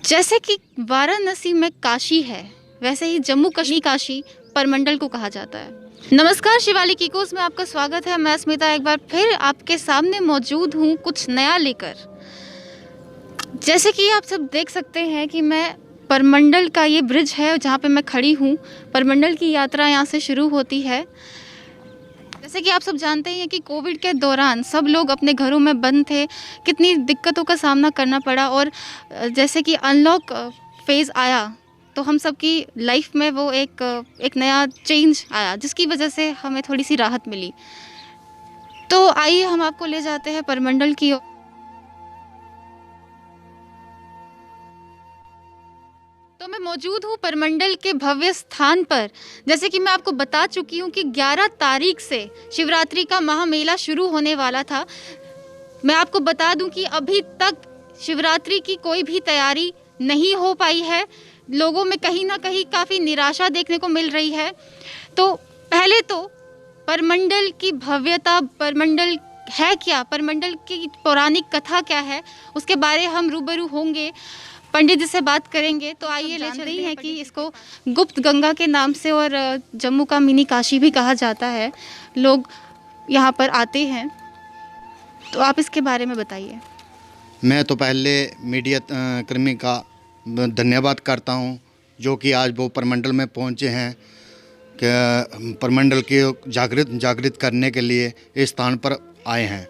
जैसे कि वाराणसी में काशी है, वैसे ही जम्मू कश्मीर काशी परमंडल को कहा जाता है। नमस्कार, शिवालिक इकोस में आपका स्वागत है। मैं स्मिता एक बार फिर आपके सामने मौजूद हूँ कुछ नया लेकर। जैसे कि आप सब देख सकते हैं कि मैं परमंडल का ये ब्रिज है जहाँ पे मैं खड़ी हूँ। परमंडल की यात्रा यहाँ से शुरू होती है। जैसे कि आप सब जानते हैं कि कोविड के दौरान सब लोग अपने घरों में बंद थे, कितनी दिक्कतों का सामना करना पड़ा और जैसे कि अनलॉक फेज़ आया तो हम सब की लाइफ में वो एक नया चेंज आया, जिसकी वजह से हमें थोड़ी सी राहत मिली। तो आइए हम आपको ले जाते हैं परमंडल की ओर। तो मैं मौजूद हूँ परमंडल के भव्य स्थान पर। जैसे कि मैं आपको बता चुकी हूँ कि 11 तारीख से शिवरात्रि का महामेला शुरू होने वाला था। मैं आपको बता दूँ कि अभी तक शिवरात्रि की कोई भी तैयारी नहीं हो पाई है। लोगों में कहीं ना कहीं काफ़ी निराशा देखने को मिल रही है। तो पहले तो परमंडल की भव्यता, परमंडल है क्या, परमंडल की पौराणिक कथा क्या है, उसके बारे हम रूबरू होंगे, पंडित जी से बात करेंगे। तो आइए ले चलते हैं कि इसको गुप्त गंगा के नाम से और जम्मू का मिनी काशी भी कहा जाता है। लोग यहाँ पर आते हैं, तो आप इसके बारे में बताइए। मैं तो पहले मीडिया कर्मी का धन्यवाद करता हूँ जो कि आज वो परमंडल में पहुँचे हैं कि परमंडल के जागृत करने के लिए इस स्थान पर आए हैं।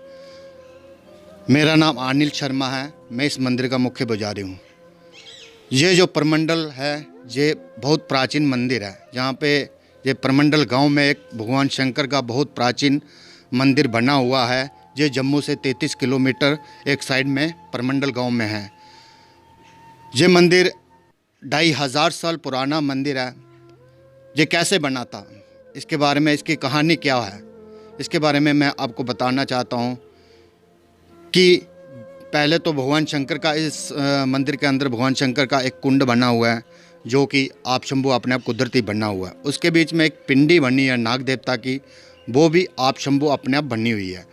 मेरा नाम अनिल शर्मा है, मैं इस मंदिर का मुख्य पुजारी हूँ। ये जो परमंडल है ये बहुत प्राचीन मंदिर है। जहाँ पे ये परमंडल गांव में एक भगवान शंकर का बहुत प्राचीन मंदिर बना हुआ है। ये जम्मू से 33 किलोमीटर एक साइड में परमंडल गांव में है। ये मंदिर 2500 साल पुराना मंदिर है। ये कैसे बना था, इसके बारे में, इसकी कहानी क्या है, इसके बारे में मैं आपको बताना चाहता हूँ कि पहले तो भगवान शंकर का इस मंदिर के अंदर भगवान शंकर का एक कुंड बना हुआ है जो कि आप शंभु अपने आप कुदरती बना हुआ है। उसके बीच में एक पिंडी बनी है नाग देवता की, वो भी आप शंभु अपने आप बनी हुई है।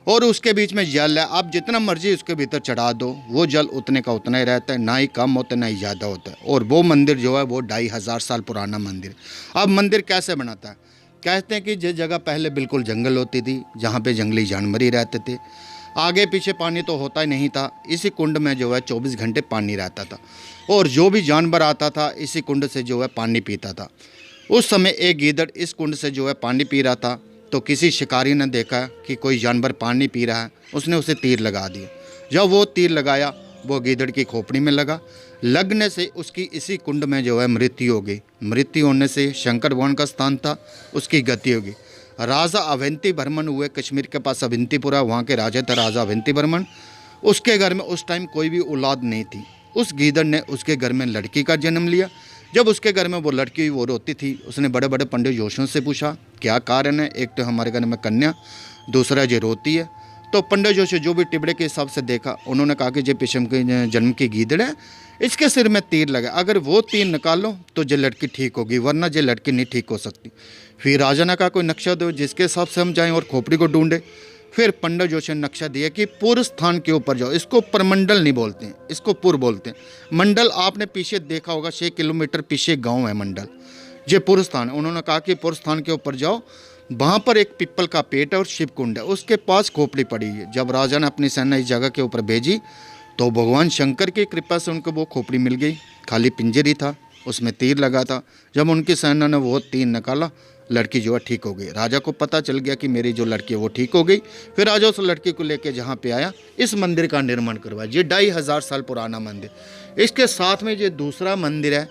और उसके बीच में जल है, आप जितना मर्जी उसके भीतर चढ़ा दो वो जल उतने का उतना ही रहता है, ना ही कम होता है ना ही ज़्यादा होता है। और वो मंदिर जो है वो 2500 साल पुराना मंदिर। अब मंदिर कैसे बनाता है, कहते हैं कि जिस जगह पहले बिल्कुल जंगल होती थी, जहाँ पे जंगली जानवर ही रहते थे, आगे पीछे पानी तो होता ही नहीं था, इसी कुंड में जो है 24 घंटे पानी रहता था और जो भी जानवर आता था इसी कुंड से जो है पानी पीता था। उस समय एक गीदड़ इस कुंड से जो है पानी पी रहा था, तो किसी शिकारी ने देखा कि कोई जानवर पानी पी रहा है, उसने उसे तीर लगा दिया। जब वो तीर लगाया वो गीदड़ की खोपड़ी में लगा, लगने से उसकी इसी कुंड में जो है मृत्यु हो गई। मृत्यु होने से शंकर भगवान का स्थान था, उसकी गति होगी। राजा अवंती वर्मन हुए, कश्मीर के पास अवंतीपुरा, वहाँ के राजा थे राजा अवंती वर्मन। उसके घर में उस टाइम कोई भी औलाद नहीं थी। उस गीदड़ ने उसके घर में लड़की का जन्म लिया। जब उसके घर में वो लड़की वो रोती थी, उसने बड़े बड़े पंडित जोशियों से पूछा क्या कारण है, एक तो हमारे घर में कन्या, दूसरा ये रोती है। तो पंडित जोशी जो भी टिबड़े के हिसाब से देखा, उन्होंने कहा कि ये पिछम के जन्म की गीदड़ है, इसके सिर में तीर लगा, अगर वो तीर निकालो तो ये लड़की ठीक होगी, वरना ये लड़की नहीं ठीक हो सकती। फिर राजा ने कहा कोई नक्शा दो जिसके हिसाब से हम जाएं और खोपड़ी को ढूंढे। फिर पंडित जोशी ने नक्शा दिया कि पूर्व स्थान के ऊपर जाओ। इसको परमंडल नहीं बोलते हैं, इसको पूर्व बोलते हैं। मंडल आपने पीछे देखा होगा, 6 किलोमीटर पीछे गाँव है मंडल, ये पूर्व स्थान है। उन्होंने कहा कि पूर्व स्थान के ऊपर जाओ, वहाँ पर एक पिप्पल का पेड़ है और शिव कुंड है, उसके पास खोपड़ी पड़ी है। जब राजा ने अपनी सेना इस जगह के ऊपर भेजी तो भगवान शंकर की कृपा से उनको वो खोपड़ी मिल गई। खाली पिंजर ही था, उसमें तीर लगा था। जब उनकी सेना ने वो तीर निकाला, लड़की जो है ठीक हो गई। राजा को पता चल गया कि मेरी जो लड़की है वो ठीक हो गई। फिर राजा उस लड़की को लेकर जहाँ पे आया, इस मंदिर का निर्माण करवाया। ये 2500 साल पुराना मंदिर। इसके साथ में ये दूसरा मंदिर है,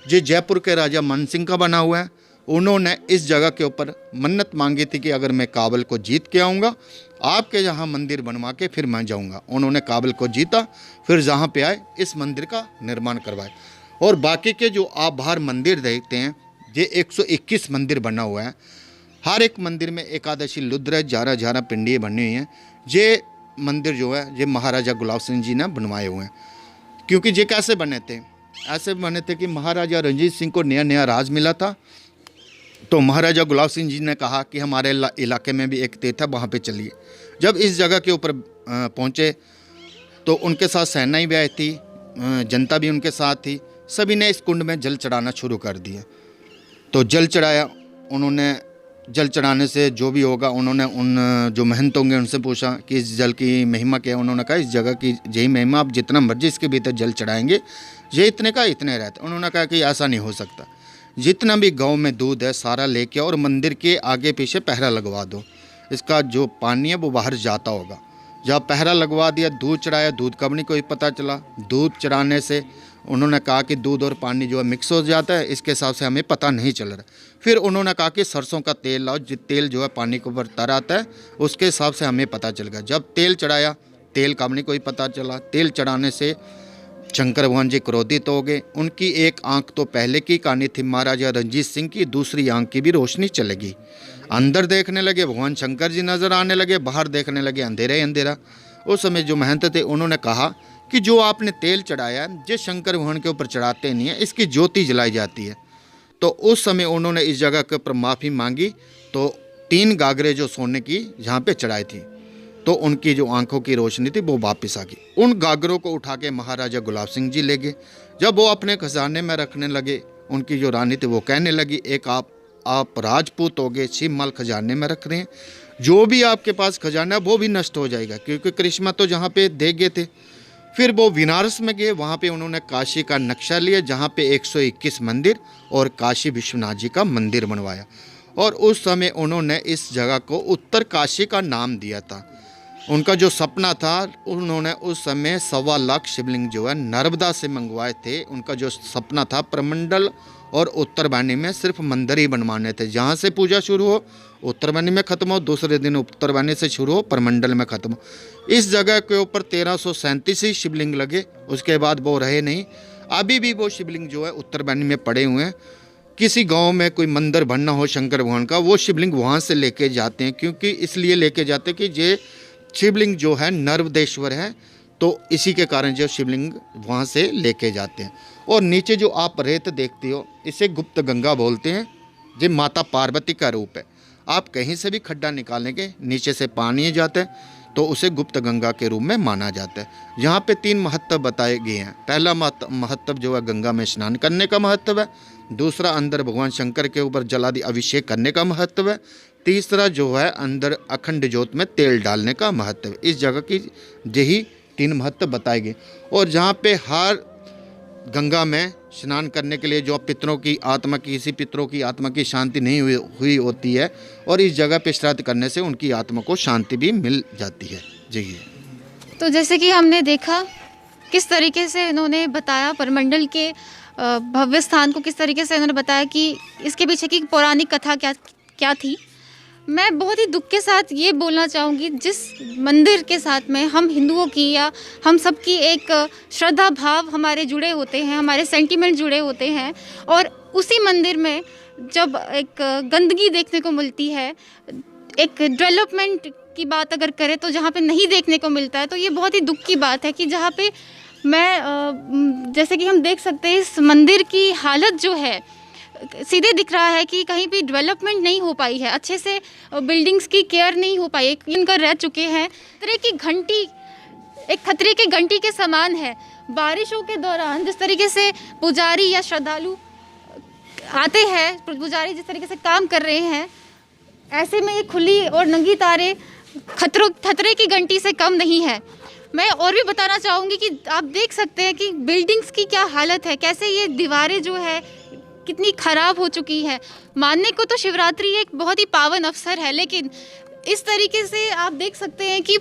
जो जयपुर के राजा मन सिंह का बना हुआ है। उन्होंने इस जगह के ऊपर मन्नत मांगी थी कि अगर मैं काबुल को जीत के आऊँगा, आपके यहाँ मंदिर बनवा के फिर मैं जाऊँगा। उन्होंने काबुल को जीता, फिर जहाँ पे आए इस मंदिर का निर्माण करवाए। और बाकी के जो आप बाहर मंदिर देखते हैं, ये 121 मंदिर बना हुआ है। हर एक मंदिर में एकादशी लुद्र है, 11 पिंडी बनी हुई हैं। ये मंदिर जो है ये महाराजा गुलाब सिंह जी ने बनवाए हुए हैं। क्योंकि ये कैसे बने थे, ऐसे बने थे कि महाराजा रणजीत सिंह को नया नया राज मिला था, तो महाराजा गुलाब सिंह जी ने कहा कि हमारे इलाके में भी एक तीर्थ है, वहाँ पे चलिए। जब इस जगह के ऊपर पहुँचे तो उनके साथ सेना भी आई थी, जनता भी उनके साथ थी, सभी ने इस कुंड में जल चढ़ाना शुरू कर दिया। तो जल चढ़ाया उन्होंने। जल चढ़ाने से जो भी होगा, उन्होंने उन जो महंत होंगे उनसे पूछा कि इस जल की महिमा क्या है। उन्होंने कहा इस जगह की यही महिमा, आप जितना मर्जी इसके भीतर जल चढ़ाएंगे ये इतने का इतने रहते। उन्होंने कहा कि ऐसा नहीं हो सकता, जितना भी गांव में दूध है सारा लेके और मंदिर के आगे पीछे पहरा लगवा दो, इसका जो पानी है वो बाहर जाता होगा। जब पहरा लगवा दिया, दूध चढ़ाया, दूध कब नहीं कोई पता चला। दूध चढ़ाने से उन्होंने कहा कि दूध और पानी जो है मिक्स हो जाता है, इसके हिसाब से हमें पता नहीं चल रहा। फिर उन्होंने कहा कि सरसों का तेल लाओ, जो तेल जो है पानी के ऊपर तर आता है, उसके हिसाब से हमें पता चल गया। जब तेल चढ़ाया, तेल का नहीं कोई पता चला। तेल चढ़ाने से शंकर भगवान जी क्रोधित हो गए। उनकी एक आंख तो पहले की कहानी थी महाराजा रंजीत सिंह की, दूसरी आंख की भी रोशनी चले गई। अंदर देखने लगे, भगवान शंकर जी नजर आने लगे, बाहर देखने लगे, अंधेरा ही अंधेरा। उस समय जो महंत थे उन्होंने कहा कि जो आपने तेल चढ़ाया जो शंकर भगवान के ऊपर चढ़ाते नहीं है, इसकी ज्योति जलाई जाती है। तो उस समय उन्होंने इस जगह के ऊपर माफ़ी मांगी। तो 3 गागरे जो सोने की जहाँ पे चढ़ाई थी, तो उनकी जो आंखों की रोशनी थी वो वापस आ गई। उन गागरों को उठा के महाराजा गुलाब सिंह जी ले गए। जब वो अपने खजाने में रखने लगे, उनकी जो रानी थी वो कहने लगी, एक आप राजपूत हो गए, छिप माल खजाने में रख रहे हैं, जो भी आपके पास खजाना है वो भी नष्ट हो जाएगा, क्योंकि करिश्मा तो जहाँ पे दे गए थे। फिर वो बनारस में गए, वहाँ पे उन्होंने काशी का नक्शा लिया, जहाँ पे 121 मंदिर और काशी विश्वनाथ जी का मंदिर बनवाया। और उस समय उन्होंने इस जगह को उत्तर काशी का नाम दिया था। उनका जो सपना था, उन्होंने उस समय 1.25 लाख शिवलिंग जो है नर्मदा से मंगवाए थे। उनका जो सपना था प्रमंडल और उत्तरवाहिनी में सिर्फ मंदिर ही बनवाने थे, जहाँ से पूजा शुरू हो उत्तरवाहिनी में ख़त्म हो, दूसरे दिन उत्तरवाहिनी से शुरू हो प्रमंडल में ख़त्म हो। इस जगह के ऊपर 1337 ही शिवलिंग लगे, उसके बाद वो रहे नहीं। अभी भी वो शिवलिंग जो है उत्तरवाहिनी में पड़े हुए हैं। किसी गांव में कोई मंदिर बनना हो शंकर भगवान का, वो शिवलिंग वहाँ से लेके जाते हैं, क्योंकि इसलिए लेके जाते हैं कि ये शिवलिंग जो है नर्मदेश्वर है, तो इसी के कारण जो शिवलिंग वहाँ से लेके जाते हैं। और नीचे जो आप रेत देखते हो, इसे गुप्त गंगा बोलते हैं। ये माता पार्वती का रूप है। आप कहीं से भी खड्डा निकालेंगे, नीचे से पानी जाता है, तो उसे गुप्त गंगा के रूप में माना जाता है। यहाँ पे 3 महत्व बताए गए हैं। पहला महत्व जो है गंगा में स्नान करने का महत्व है। दूसरा अंदर भगवान शंकर के ऊपर जलादि अभिषेक करने का महत्व है। तीसरा जो है अंदर अखंड ज्योत में तेल डालने का महत्व है। इस जगह की यही 3 महत्व बताए गए। और जहाँ पे हर गंगा में स्नान करने के लिए जो पितरों की आत्मा, किसी पितरों की आत्मा की शांति नहीं हुई होती है, और इस जगह पे श्राद्ध करने से उनकी आत्मा को शांति भी मिल जाती है। जी। तो जैसे कि हमने देखा किस तरीके से इन्होंने बताया परमंडल के भव्य स्थान को, किस तरीके से इन्होंने बताया कि इसके पीछे की पौराणिक कथा क्या थी। मैं बहुत ही दुख के साथ ये बोलना चाहूँगी, जिस मंदिर के साथ में हम हिंदुओं की या हम सबकी एक श्रद्धा भाव हमारे जुड़े होते हैं, हमारे सेंटीमेंट जुड़े होते हैं, और उसी मंदिर में जब एक गंदगी देखने को मिलती है, एक डेवलपमेंट की बात अगर करें तो जहाँ पे नहीं देखने को मिलता है, तो ये बहुत ही दुख की बात है कि जहाँ पे मैं जैसे कि हम देख सकते हैं इस मंदिर की हालत जो है, सीधे दिख रहा है कि कहीं भी डेवलपमेंट नहीं हो पाई है, अच्छे से बिल्डिंग्स की केयर नहीं हो पाई, इनका रह चुके हैं। खतरे की घंटी, एक खतरे की घंटी के समान है। बारिशों के दौरान जिस तरीके से पुजारी या श्रद्धालु आते हैं, पुजारी जिस तरीके से काम कर रहे हैं, ऐसे में ये खुली और नंगी तारे खतरे की घंटी से कम नहीं है। मैं और भी बताना चाहूँगी कि आप देख सकते हैं कि बिल्डिंग्स की क्या हालत है, कैसे ये दीवारें जो है कितनी ख़राब हो चुकी है। मानने को तो शिवरात्रि एक बहुत ही पावन अवसर है, लेकिन इस तरीके से आप देख सकते हैं कि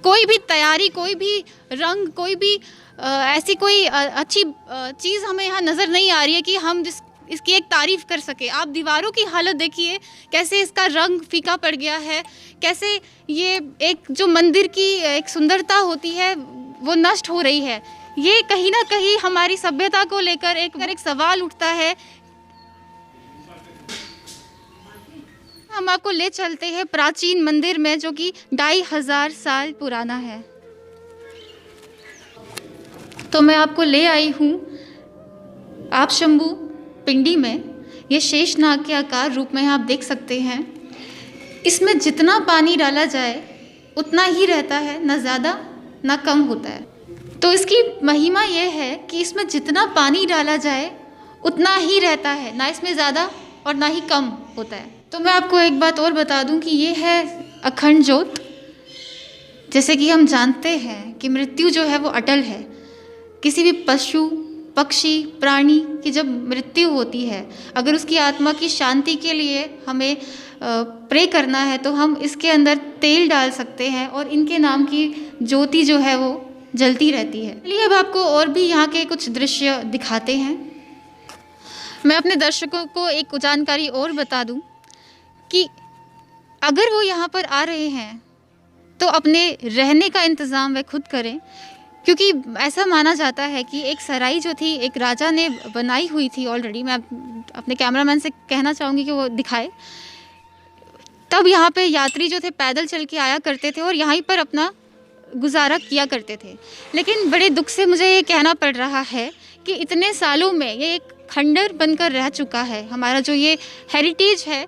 कोई भी तैयारी, कोई भी रंग, कोई भी ऐसी कोई अच्छी चीज़ हमें यहाँ नज़र नहीं आ रही है कि हम इसकी एक तारीफ़ कर सके। आप दीवारों की हालत देखिए, कैसे इसका रंग फीका पड़ गया है, कैसे ये एक जो मंदिर की एक सुंदरता होती है वो नष्ट हो रही है। ये कहीं ना कहीं हमारी सभ्यता को लेकर एक सवाल उठता है। हम आपको ले चलते हैं प्राचीन मंदिर में, जो कि 2500 साल पुराना है। तो मैं आपको ले आई हूँ आप शंभू पिंडी में। ये शेषनाग के आकार रूप में आप देख सकते हैं। इसमें जितना पानी डाला जाए उतना ही रहता है, ना ज़्यादा ना कम होता है। तो इसकी महिमा यह है कि इसमें जितना पानी डाला जाए उतना ही रहता है, ना इसमें ज़्यादा और ना ही कम होता है। तो मैं आपको एक बात और बता दूं कि ये है अखंड ज्योत। जैसे कि हम जानते हैं कि मृत्यु जो है वो अटल है। किसी भी पशु, पक्षी, प्राणी की जब मृत्यु होती है, अगर उसकी आत्मा की शांति के लिए हमें प्रे करना है तो हम इसके अंदर तेल डाल सकते हैं और इनके नाम की ज्योति जो है वो जलती रहती है। चलिए अब आपको और भी यहाँ के कुछ दृश्य दिखाते हैं। मैं अपने दर्शकों को एक जानकारी और बता दूं कि अगर वो यहाँ पर आ रहे हैं तो अपने रहने का इंतज़ाम वे खुद करें, क्योंकि ऐसा माना जाता है कि एक सराय जो थी एक राजा ने बनाई हुई थी ऑलरेडी। मैं अपने कैमरामैन से कहना चाहूँगी कि वो दिखाए। तब यहाँ पे यात्री जो थे पैदल चल के आया करते थे और यहीं पर अपना गुजारा किया करते थे। लेकिन बड़े दुख से मुझे ये कहना पड़ रहा है कि इतने सालों में ये एक खंडर बनकर रह चुका है। हमारा जो ये हेरिटेज है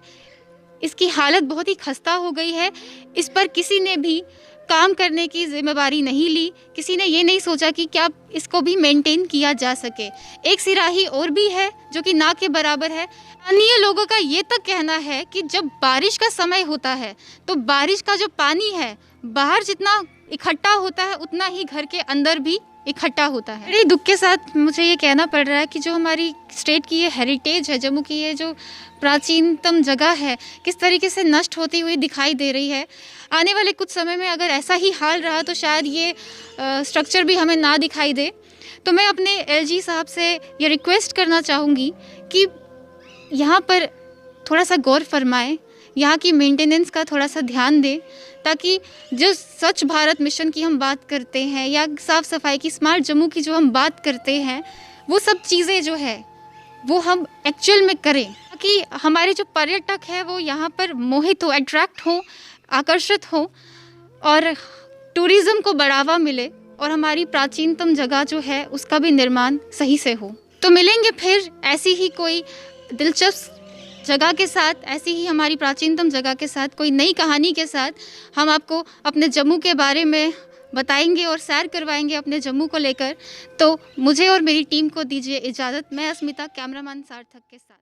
इसकी हालत बहुत ही खस्ता हो गई है। इस पर किसी ने भी काम करने की जिम्मेदारी नहीं ली। किसी ने ये नहीं सोचा कि क्या इसको भी मेंटेन किया जा सके। एक सिराही और भी है जो कि ना के बराबर है। अन्य लोगों का ये तक कहना है कि जब बारिश का समय होता है तो बारिश का जो पानी है बाहर जितना इकट्ठा होता है उतना ही घर के अंदर भी इकट्ठा होता है। बड़े दुख के साथ मुझे ये कहना पड़ रहा है कि जो हमारी स्टेट की ये हेरिटेज है, जम्मू की ये जो प्राचीनतम जगह है, किस तरीके से नष्ट होती हुई दिखाई दे रही है। आने वाले कुछ समय में अगर ऐसा ही हाल रहा तो शायद ये स्ट्रक्चर भी हमें ना दिखाई दे। तो मैं अपने एलजी साहब से ये रिक्वेस्ट करना चाहूँगी कि यहाँ पर थोड़ा सा गौर फरमाएं, यहाँ की मेंटेनेंस का थोड़ा सा ध्यान दें, ताकि जो स्वच्छ भारत मिशन की हम बात करते हैं या साफ़ सफाई की, स्मार्ट जम्मू की जो हम बात करते हैं, वो सब चीज़ें जो है वो हम एक्चुअल में करें, ताकि हमारे जो पर्यटक हैं वो यहाँ पर मोहित हो, अट्रैक्ट हो, आकर्षित हो और टूरिज़्म को बढ़ावा मिले और हमारी प्राचीनतम जगह जो है उसका भी निर्माण सही से हो। तो मिलेंगे फिर ऐसी ही कोई दिलचस्प जगह के साथ, ऐसी ही हमारी प्राचीनतम जगह के साथ, कोई नई कहानी के साथ। हम आपको अपने जम्मू के बारे में बताएंगे और सैर करवाएंगे अपने जम्मू को लेकर। तो मुझे और मेरी टीम को दीजिए इजाज़त। मैं अस्मिता, कैमरामैन सार्थक के साथ।